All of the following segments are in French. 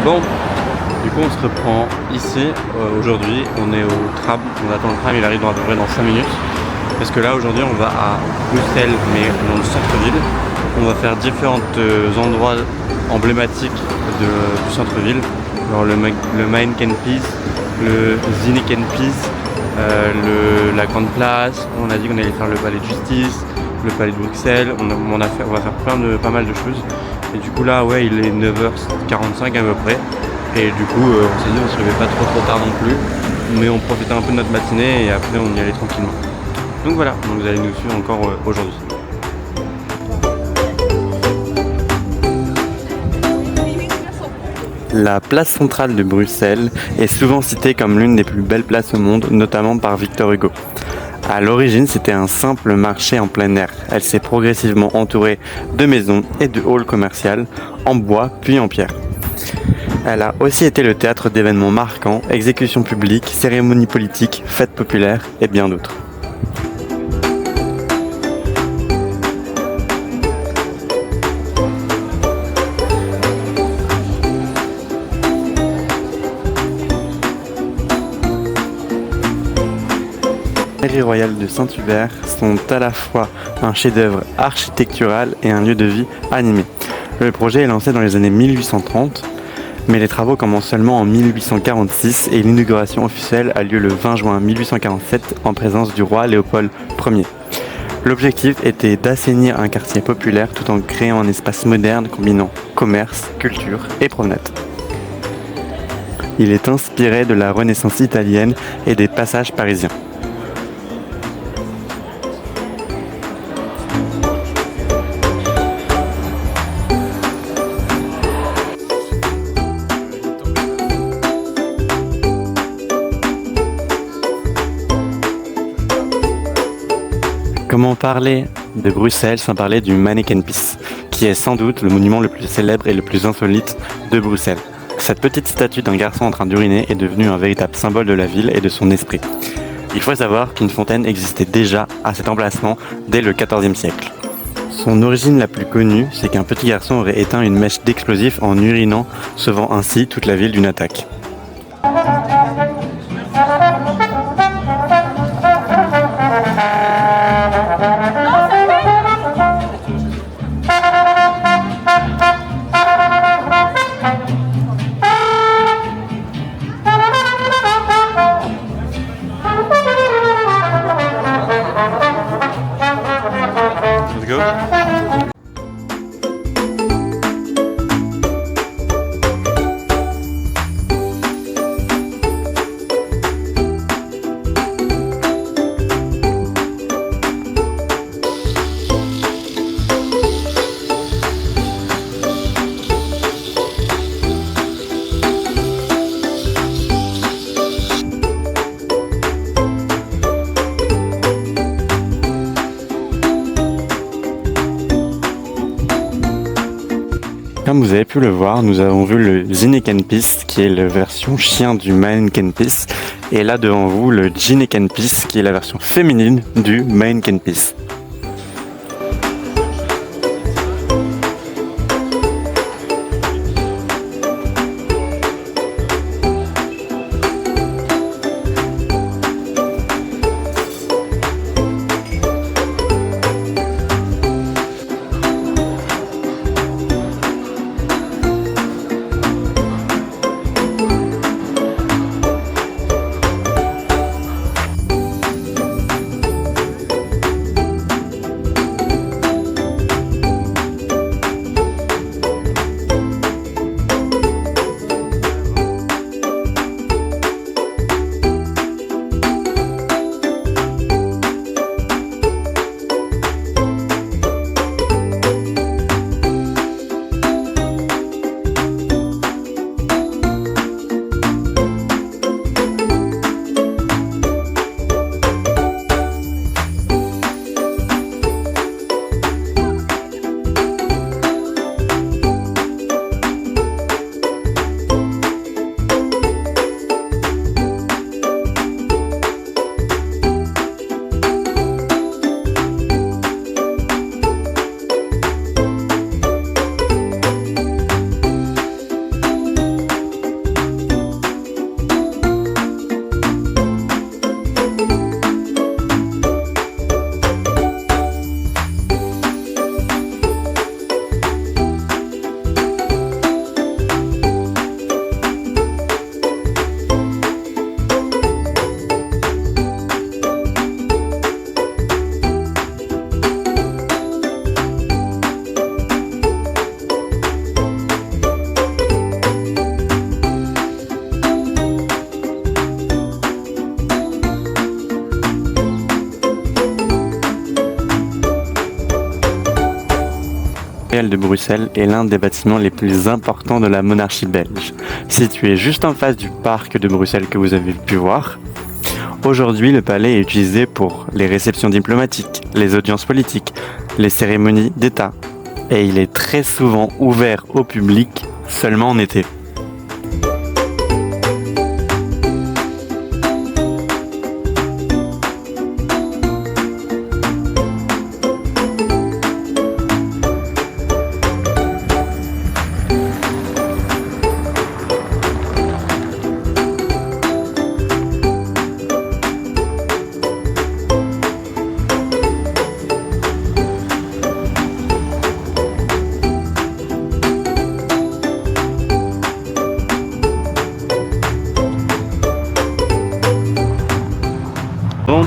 Bon, du coup on se reprend ici. Aujourd'hui on est au tram, on attend le tram, il arrive à peu près dans 5 minutes. Parce que là aujourd'hui on va à Bruxelles, mais dans le centre-ville. On va faire différents endroits emblématiques du centre-ville. Genre le Main-Ken-Piece, le Zineken-Piece, la Grande Place. On a dit qu'on allait faire le Palais de Justice, le Palais de Bruxelles. On va faire pas mal de choses. Et du coup là ouais il est 9h45 à peu près. Et du coup on s'est dit on se levait pas trop tard non plus. Mais on profitait un peu de notre matinée et après on y allait tranquillement. Donc voilà, donc vous allez nous suivre encore aujourd'hui. La place centrale de Bruxelles est souvent citée comme l'une des plus belles places au monde, notamment par Victor Hugo. À l'origine, c'était un simple marché en plein air. Elle s'est progressivement entourée de maisons et de halls commerciaux, en bois puis en pierre. Elle a aussi été le théâtre d'événements marquants, exécutions publiques, cérémonies politiques, fêtes populaires et bien d'autres. Les mairies royales de Saint-Hubert sont à la fois un chef-d'œuvre architectural et un lieu de vie animé. Le projet est lancé dans les années 1830, mais les travaux commencent seulement en 1846 et l'inauguration officielle a lieu le 20 juin 1847 en présence du roi Léopold Ier. L'objectif était d'assainir un quartier populaire tout en créant un espace moderne combinant commerce, culture et promenade. Il est inspiré de la Renaissance italienne et des passages parisiens. Comment parler de Bruxelles sans parler du Manneken-Pis, qui est sans doute le monument le plus célèbre et le plus insolite de Bruxelles. Cette petite statue d'un garçon en train d'uriner est devenue un véritable symbole de la ville et de son esprit. Il faut savoir qu'une fontaine existait déjà à cet emplacement dès le XIVe siècle. Son origine la plus connue, c'est qu'un petit garçon aurait éteint une mèche d'explosifs en urinant, sauvant ainsi toute la ville d'une attaque. Let's go. Comme vous avez pu le voir, nous avons vu le Zineken-Pis qui est la version chien du Manneken-Pis et là devant vous le Gineken-Pis qui est la version féminine du Manneken-Pis. de Bruxelles est l'un des bâtiments les plus importants de la monarchie belge, situé juste en face du parc de Bruxelles que vous avez pu voir. Aujourd'hui, le palais est utilisé pour les réceptions diplomatiques, les audiences politiques, les cérémonies d'État, et il est très souvent ouvert au public seulement en été. Bon,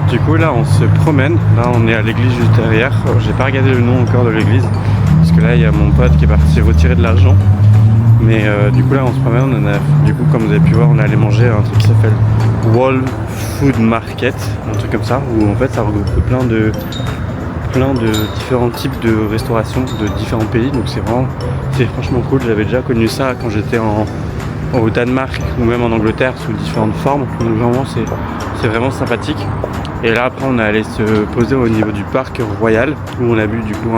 du coup là on se promène, là on est à l'église juste derrière, j'ai pas regardé le nom encore de l'église, parce que là il y a mon pote qui est parti retirer de l'argent, mais du coup là on se promène, du coup comme vous avez pu voir on est allé manger un truc qui s'appelle Wall Food Market, un truc comme ça, où en fait ça regroupe plein de différents types de restauration de différents pays, donc c'est franchement cool. J'avais déjà connu ça quand j'étais au Danemark ou même en Angleterre sous différentes formes, donc vraiment c'est vraiment sympathique. Et là après on est allé se poser au niveau du parc royal où on a bu du coup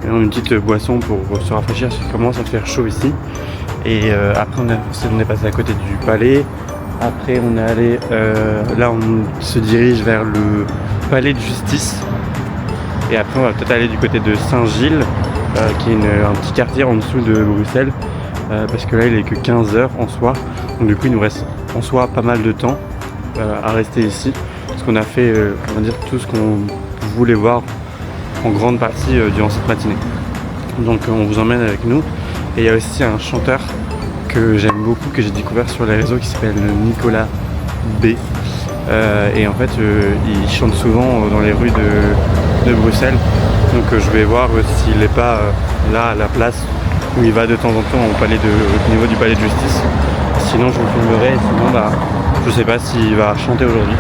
une petite boisson pour se rafraîchir parce qu'il commence à faire chaud ici. Et après on est passé à côté du palais. Après on est allé là on se dirige vers le palais de justice. Et après on va peut-être aller du côté de Saint-Gilles qui est un petit quartier en dessous de Bruxelles. Parce que là il est que 15h en soi, donc du coup il nous reste en soi pas mal de temps à rester ici, parce qu'on a fait on va dire tout ce qu'on voulait voir en grande partie durant cette matinée. Donc on vous emmène avec nous, et il y a aussi un chanteur que j'aime beaucoup, que j'ai découvert sur les réseaux, qui s'appelle Nicolas B. Et en fait il chante souvent dans les rues de Bruxelles, donc je vais voir s'il n'est pas là à la place où il va de temps en temps au niveau du palais de justice. Sinon je vous filmerai, et sinon je sais pas s'il va chanter aujourd'hui.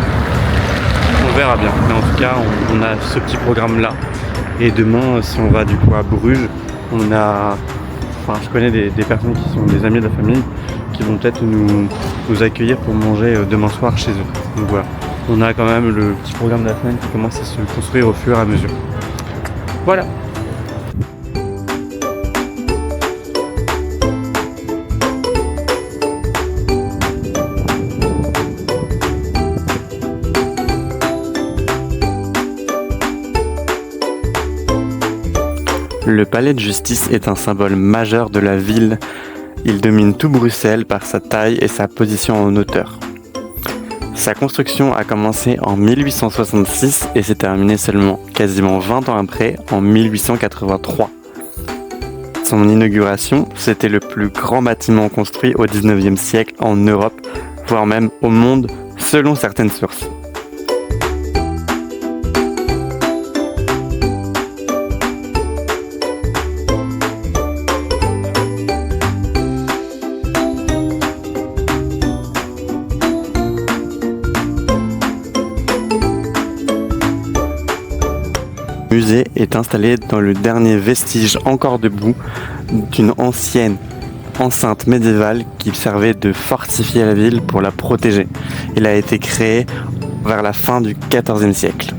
On verra bien. Mais en tout cas on a ce petit programme là. Et demain si on va du coup à Bruges, je connais des personnes qui sont des amis de la famille qui vont peut-être nous accueillir pour manger demain soir chez eux. Donc voilà. On a quand même le petit programme de la semaine qui commence à se construire au fur et à mesure. Voilà. Le palais de justice est un symbole majeur de la ville. Il domine tout Bruxelles par sa taille et sa position en hauteur. Sa construction a commencé en 1866 et s'est terminée seulement quasiment 20 ans après, en 1883. Son inauguration, c'était le plus grand bâtiment construit au 19e siècle en Europe, voire même au monde, selon certaines sources. Le musée est installé dans le dernier vestige encore debout d'une ancienne enceinte médiévale qui servait de fortifier la ville pour la protéger. Il a été créé vers la fin du XIVe siècle.